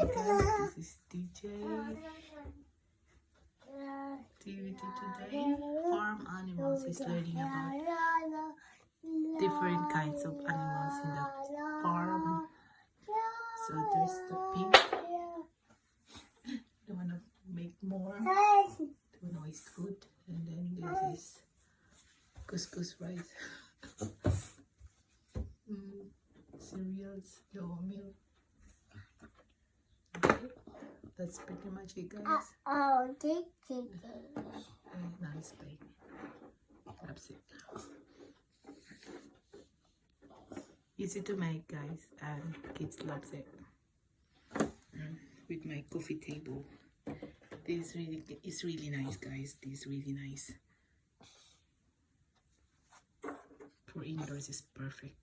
Guys, this is DJ. Activity today. Farm animals. He's learning about different kinds of animals in the farm. So there's the pig. They want to make more to noise food. And then this is couscous rice. Cereals, low milk. Okay, that's pretty much it, guys. Nice baby. That's it. Easy to make, guys, and kids loves it. With my coffee table. This is really nice, guys. This is really nice. For indoors, is perfect.